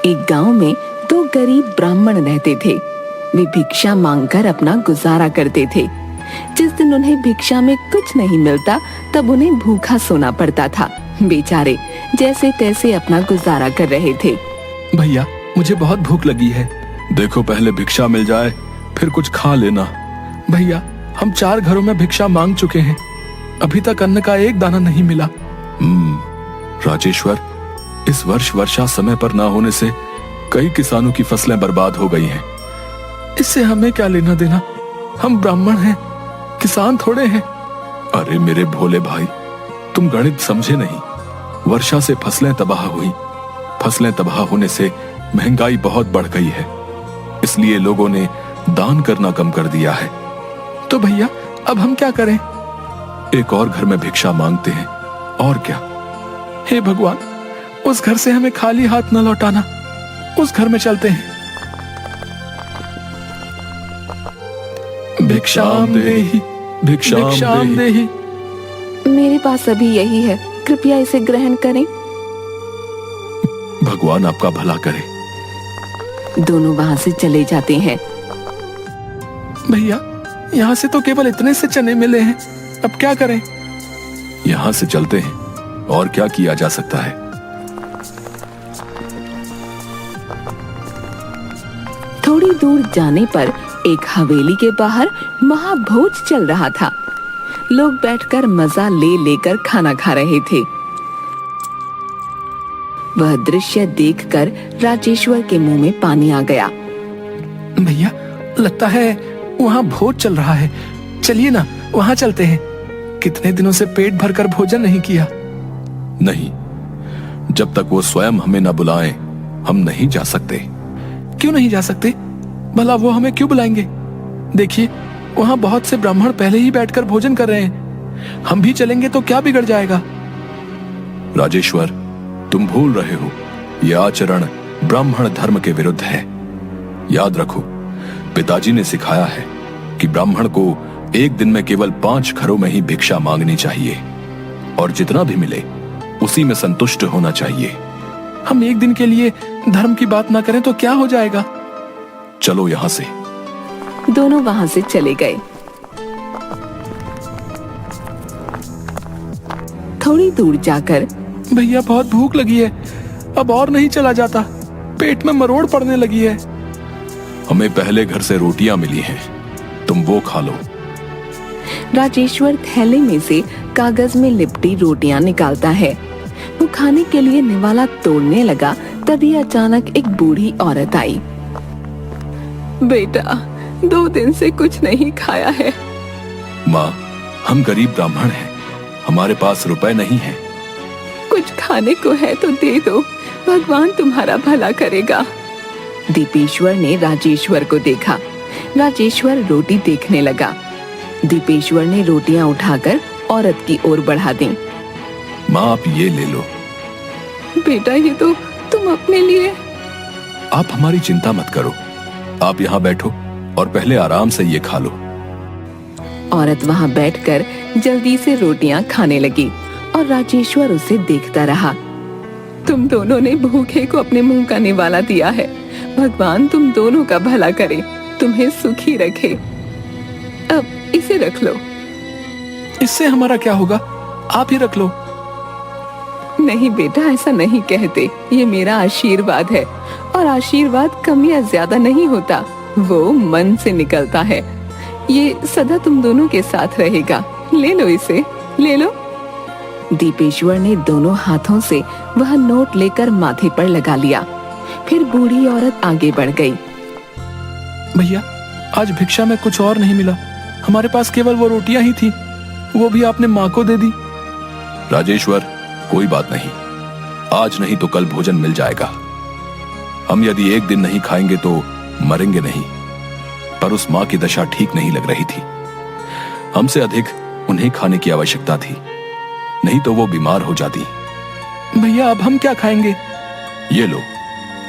एक गांव में दो गरीब ब्राह्मण रहते थे। वे भिक्षा मांगकर अपना गुजारा करते थे। जिस दिन उन्हें भिक्षा में कुछ नहीं मिलता तब उन्हें भूखा सोना पड़ता था। बेचारे जैसे तैसे अपना गुजारा कर रहे थे। भैया, मुझे बहुत भूख लगी है। देखो, पहले भिक्षा मिल जाए फिर कुछ खा लेना। भैया, हम 4 घरों में भिक्षा मांग चुके हैं, अभी तक अन्न का एक दाना नहीं मिला। राजेश्वर, इस वर्ष वर्षा समय पर ना होने से कई किसानों की फसलें बर्बाद हो गई हैं। इससे हमें क्या लेना देना? हम ब्राह्मण हैं, किसान थोड़े हैं। अरे मेरे भोले भाई, तुम गणित समझे नहीं। वर्षा से फसलें तबाह हुई, फसलें तबाह होने से महंगाई बहुत बढ़ गई है, इसलिए लोगों ने दान करना कम कर दिया है। तो भैया, अब हम क्या करें? एक और घर में भिक्षा मांगते हैं, और क्या। हे भगवान, उस घर से हमें खाली हाथ न लौटाना। उस घर में चलते हैं। भिक्षाम देहि, भिक्षाम देहि। मेरे पास अभी यही है, कृपया इसे ग्रहण करें। भगवान आपका भला करे। दोनों वहां से चले जाते हैं। भैया, यहाँ से तो केवल इतने से चने मिले हैं, अब क्या करें? यहाँ से चलते हैं, और क्या किया जा सकता है। थोड़ी दूर जाने पर एक हवेली के बाहर महाभोज चल रहा था। लोग बैठकर मजा ले लेकर खाना खा रहे थे। वह दृश्य देखकर राजेश्वर के मुंह में पानी आ गया। भैया, लगता है वहाँ भोज चल रहा है। चलिए ना, वहाँ चलते हैं। कितने दिनों से पेट भरकर भोजन नहीं किया। नहीं, जब तक वो स्वयं हमें न बुलाएं, हम नहीं जा सकते। क्यों नहीं जा सकते? भला वो हमें क्यों बुलाएंगे? देखिए, वहाँ बहुत से ब्राह्मण पहले ही बैठकर भोजन कर रहे हैं। हम भी चलेंगे तो क्या बिगड़ जाएगा? राजेश्वर, तुम भूल रहे हो, यह आचरण ब्राह्मण धर्म के विरुद्ध है। याद रखो, पिताजी ने सिखाया है कि ब्राह्मण को एक दिन में केवल 5 घरों में ही भिक्षा मांगनी चाहिए, और जितना भी मिले उसी में संतुष्ट होना चाहिए। हम एक दिन के लिए धर्म की बात ना करें तो क्या हो जाएगा? चलो यहाँ से। दोनों वहां से चले गए। थोड़ी दूर जाकर, भैया, बहुत भूख लगी है, अब और नहीं चला जाता। पेट में मरोड़ पड़ने लगी है। हमें पहले घर से रोटियां मिली हैं, तुम वो खा लो। राजेश्वर थैले में से कागज में लिपटी रोटियां निकालता है। वो खाने के लिए निवाला तोड़ने लगा, तभी अचानक एक बूढ़ी औरत आई। बेटा, 2 दिन से कुछ नहीं खाया है। माँ, हम गरीब ब्राह्मण हैं, हमारे पास रुपए नहीं है। कुछ खाने को है तो दे दो, भगवान तुम्हारा भला करेगा। दीपेश्वर ने राजेश्वर को देखा। राजेश्वर रोटी देखने लगा। दीपेश्वर ने रोटियां उठाकर औरत की ओर बढ़ा दी। माँ, आप ये ले लो। बेटा, ये तो तुम अपने लिए। आप हमारी चिंता मत करो, आप यहाँ बैठो और पहले आराम से ये खा लो। औरत वहाँ बैठकर जल्दी से रोटियां खाने लगी और राजेश्वर उसे देखता रहा। तुम दोनों ने भूखे को अपने मुंह का निवाला दिया है। भगवान तुम दोनों का भला करे, तुम्हें सुखी रखे। अब इसे रख लो। इससे हमारा क्या होगा? आप ही रख लो। नहीं बेटा, ऐसा नहीं कहते। ये मेरा आशीर्वाद है, और आशीर्वाद कम या ज्यादा नहीं होता, वो मन से निकलता है। ये सदा तुम दोनों के साथ रहेगा। ले लो इसे, ले लो। दीपेश्वर ने दोनों हाथों से वह नोट लेकर माथे पर लगा लिया। फिर बूढ़ी औरत आगे बढ़ गई। भैया, आज भिक्षा में कुछ और नहीं मिला, हमारे पास केवल वो रोटियां ही थी, वो भी आपने माँ को दे दी। राजेश्वर, कोई बात नहीं, आज नहीं तो कल भोजन मिल जाएगा। हम यदि एक दिन नहीं खाएंगे तो मरेंगे नहीं, पर उस माँ की दशा ठीक नहीं लग रही थी। हमसे अधिक उन्हें खाने की आवश्यकता थी, नहीं तो वो बीमार हो जाती। भैया, अब हम क्या खाएंगे? ये लो,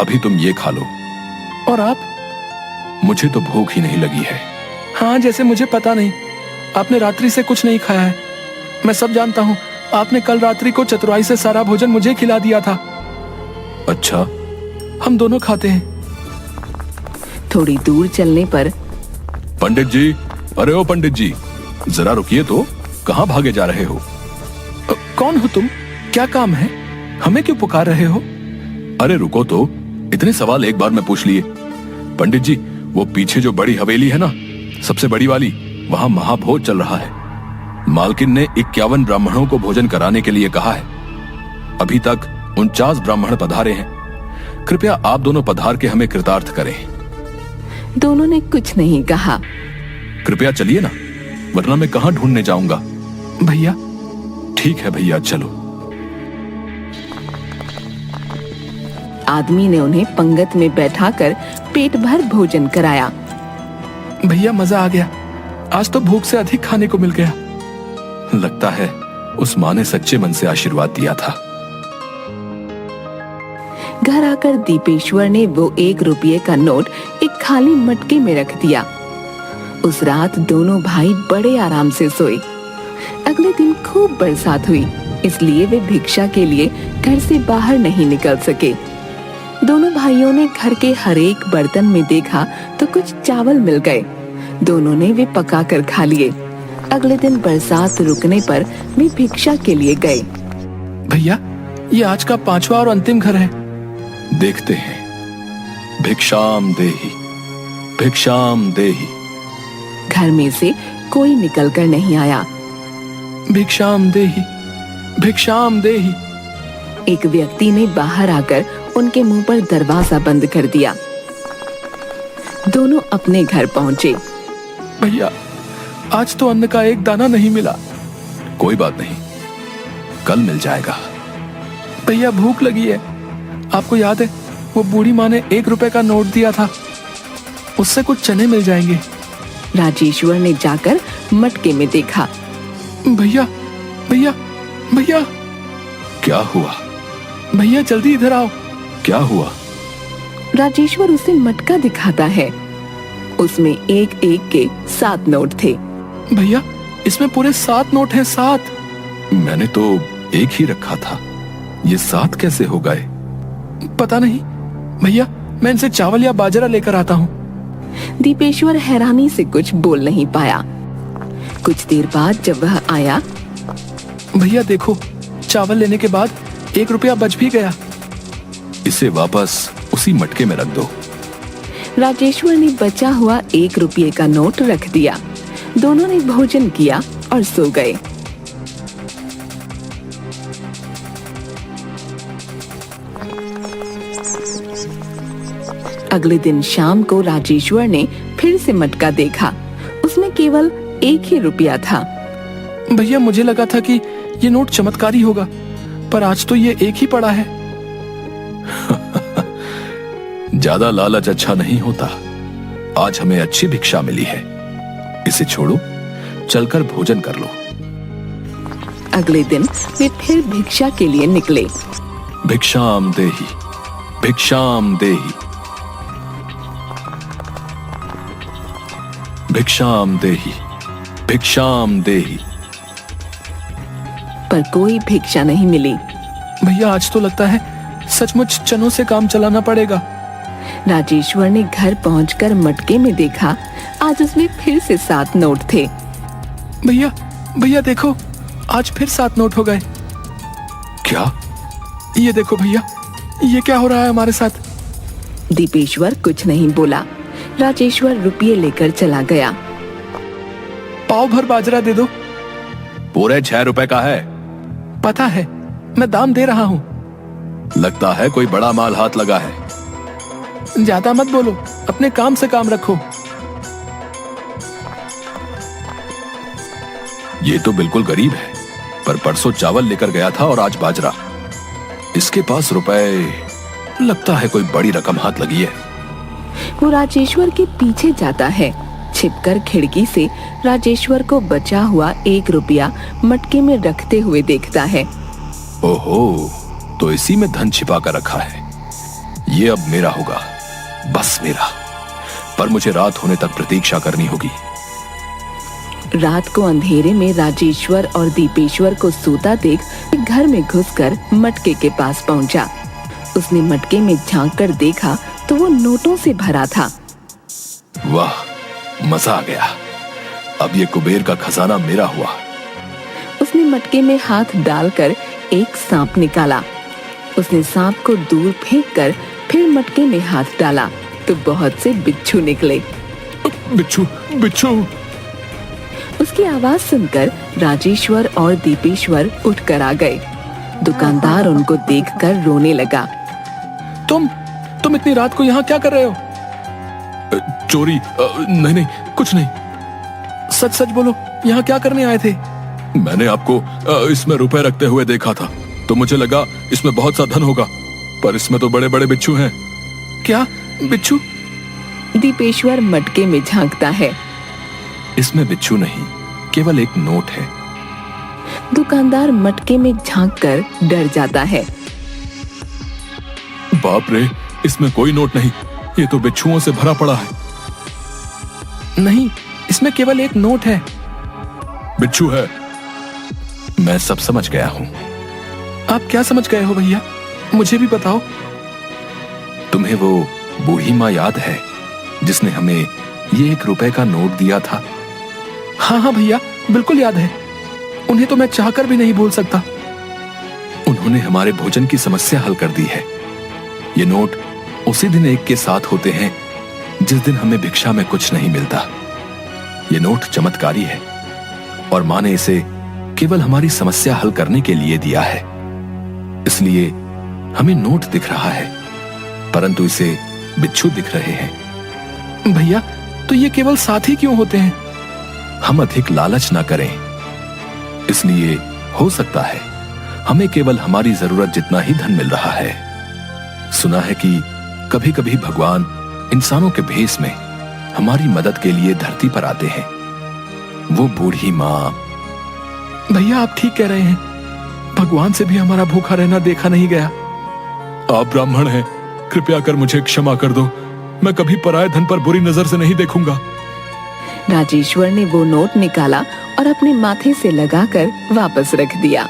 अभी तुम ये खा लो। और आप? मुझे तो भूख ही नहीं लगी है। हाँ, जैसे मुझे पता नहीं, आपने रात्रि से कुछ नहीं खाया है। मैं सब जानता हूँ, आपने कल रात्रि को चतुराई से सारा भोजन मुझे खिला दिया था। अच्छा, हम दोनों खाते हैं। थोड़ी दूर चलने पर पंडित जी, अरे ओ पंडित जी, जरा रुकिए तो, कहाँ भागे जा रहे हो? कौन हो तुम? क्या काम है? हमें क्यों पुकार रहे हो? अरे रुको तो, इतने सवाल एक बार में पूछ लिए। पंडित जी, वो पीछे जो बड़ी हवेली है ना, सबसे बड़ी वाली, वहां महाभोज चल रहा है। मालकिन ने 51 ब्राह्मणों को भोजन कराने के लिए कहा है। अभी तक 49 ब्राह्मण पधारे हैं। कृपया आप दोनों पधार के हमें कृतार्थ करें। दोनों ने कुछ नहीं कहा। कृपया चलिए ना, वरना मैं कहां ढूंढने जाऊंगा। भैया। ठीक है भैया, चलो। आदमी ने उन्हें पंगत में बैठाकर पेट भर भोजन कराया। भैया मजा आ गया, आज तो भूख से अधिक खाने को मिल गया। लगता है उस माँ ने सच्चे मन से आशीर्वाद दिया था। घर आकर दीपेश्वर ने वो 1 रुपये का नोट एक खाली मटके में रख दिया। उस रात दोनों भाई बड़े आराम से सोए। अगले दिन खूब बरसात हुई, इसलिए वे भिक्षा के लिए घर से बाहर नहीं निकल सके। दोनों भाइयों ने घर के हर एक बर्तन में देखा तो कुछ चावल मिल गए। दोनों ने वे पका कर खा लिए। अगले दिन बरसात रुकने पर वे भिक्षा के लिए गए। भैया, ये आज का 5वां और अंतिम घर है। देखते हैं। भिक्षाम देहि, भिक्षाम देहि। घर में से कोई निकलकर नहीं आया। भिक्षाम देहि, भिक्षाम देहि। एक व्यक्ति ने बाहर आकर उनके मुंह पर दरवाजा बंद कर दिया। दोनों अपने घर पहुंचे। भैया, आज तो अन्न का एक दाना नहीं मिला। कोई बात नहीं, कल मिल जाएगा। भैया भूख लगी है। आपको याद है वो बूढ़ी माँ ने 1 रुपए का नोट दिया था, उससे कुछ चने मिल जाएंगे। राजेश्वर ने जाकर मटके में देखा। भैया, भैया, भैया। क्या हुआ? भैया जल्दी इधर आओ। क्या हुआ? राजेश्वर उसे मटका दिखाता है। उसमें एक एक के 7 नोट थे। भैया, इसमें पूरे 7 नोट हैं, 7। मैंने तो एक ही रखा था, ये 7 कैसे हो गए? पता नहीं। भैया, मैं इनसे चावल या बाजरा लेकर आता हूँ। दीपेश्वर हैरानी से कुछ बोल नहीं पाया। कुछ देर बाद जब वह आया, भैया देखो, चावल लेने के बाद 1 रुपया बच भी गया। इसे वापस उसी मटके में रख दो। राजेश्वर ने बचा हुआ 1 रुपये का नोट रख दिया। दोनों ने भोजन किया और सो गए। अगले दिन शाम को राजेश्वर ने फिर से मटका देखा। उसमें केवल 1 ही रुपया था। भैया, मुझे लगा था कि ये नोट चमत्कारी होगा, पर आज तो ये 1 ही पड़ा है। ज्यादा लालच अच्छा नहीं होता। आज हमें अच्छी भिक्षा मिली है, इसे छोड़ो, चलकर भोजन कर लो। अगले दिन वे फिर भिक्षा के लिए निकले। भिक्षाम देहि, भिक्षाम देहि, भिक्षाम देहि, भिक्षाम देहि। पर कोई भिक्षा नहीं मिली। भैया, आज तो लगता है सचमुच चनों से काम चलाना पड़ेगा। राजेश्वर ने घर पहुंचकर मटके में देखा। आज उसमें फिर से 7 नोट थे। भैया, भैया देखो, आज फिर 7 नोट हो गए। क्या? ये देखो भैया, ये क्या हो रहा है हमारे साथ? दीपेश्वर कुछ नहीं बोला। राजेश्वर रुपये लेकर चला गया। पाव भर बाजरा दे दो। पूरे 6 रुपए का है। पता है, मैं दाम दे रहा हूँ। लगता है कोई बड़ा माल हाथ लगा है। ज्यादा मत बोलो, अपने काम से काम रखो। ये तो बिल्कुल गरीब है, पर परसों चावल लेकर गया था और आज बाजरा। इसके पास रुपए, लगता है कोई बड़ी रकम हाथ लगी है। वो राजेश्वर के पीछे जाता है। छिपकर खिड़की से राजेश्वर को बचा हुआ 1 रुपया मटके में रखते हुए देखता है। ओहो, तो इसी में धन छिपा कर रखा है। ये अब मेरा होगा, बस मेरा। पर मुझे रात होने तक प्रतीक्षा करनी होगी। रात को अंधेरे में राजेश्वर और दीपेश्वर को सोता देख घर में घुसकर मटके के पास पहुंचा। उसने मटके में झांक कर देखा तो वो नोटों से भरा था। वाह, मजा आ गया। अब ये कुबेर का खजाना मेरा हुआ। उसने मटके में हाथ डालकर एक सांप निकाला। उसने सांप को दूर फेंककर फिर मटके में हाथ डाला तो बहुत से बिच्छू निकले। बिच्छू, बिच्छू। उसकी आवाज सुनकर राजेश्वर और दीपेश्वर उठकर आ गए। दुकानदार उनको देखकर रोने लगा। तुम इतनी रात को यहाँ क्या कर रहे हो? चोरी? नहीं, कुछ नहीं। सच सच बोलो, यहाँ क्या करने आए थे? मैंने आपको इसमें रुपए रखते हुए देखा था, तो मुझे लगा इसमें बहुत सा धन होगा, पर इसमें तो बड़े बड़े बिच्छू हैं। क्या बिच्छू? दीपेश्वर मटके में झांकता है। इसमें बिच्छू नहीं, केवल एक नोट है। दुकानदार मटके में झांककर डर जाता है। बाप रे, इसमें कोई नोट नहीं, ये तो बिच्छुओं से भरा पड़ा है। नहीं, इसमें केवल एक नोट है। बिच्छू है। मैं सब समझ गया हूँ। आप क्या समझ गए हो भैया? मुझे भी बताओ। तुम्हें वो बूढ़ी माँ याद है जिसने हमें ये 1 रुपए का नोट दिया था? हाँ हाँ भैया, बिल्कुल याद है। उन्हें तो मैं चाहकर भी नहीं भूल सकता। उन्होंने हमारे भोजन की समस्या हल कर दी है। ये नोट उसी दिन एक के साथ होते हैं जिस दिन हमें भिक्षा में कुछ नहीं मिलता। ये नोट चमत्कारी है और माँ ने इसे केवल हमारी समस्या हल करने के लिए दिया है। इसलिए हमें नोट दिख रहा है, परंतु इसे बिच्छू दिख रहे हैं। भैया, तो ये केवल साथी क्यों होते हैं? हम अधिक लालच ना करें, इसलिए हो सकता है हमें केवल हमारी जरूरत जितना ही धन मिल रहा है। सुना है कि कभी कभी भगवान इंसानों के भेष में हमारी मदद के लिए धरती पर आते हैं। वो बूढ़ी माँ। भैया, आप ठीक कह रहे हैं। भगवान से भी हमारा भूखा रहना देखा नहीं गया। आप ब्राह्मण हैं, कृपया कर मुझे क्षमा कर दो। मैं कभी पराये धन पर बुरी नजर से नहीं देखूंगा। राजेश्वर ने वो नोट निकाला और अपने माथे से लगाकर वापस रख दिया।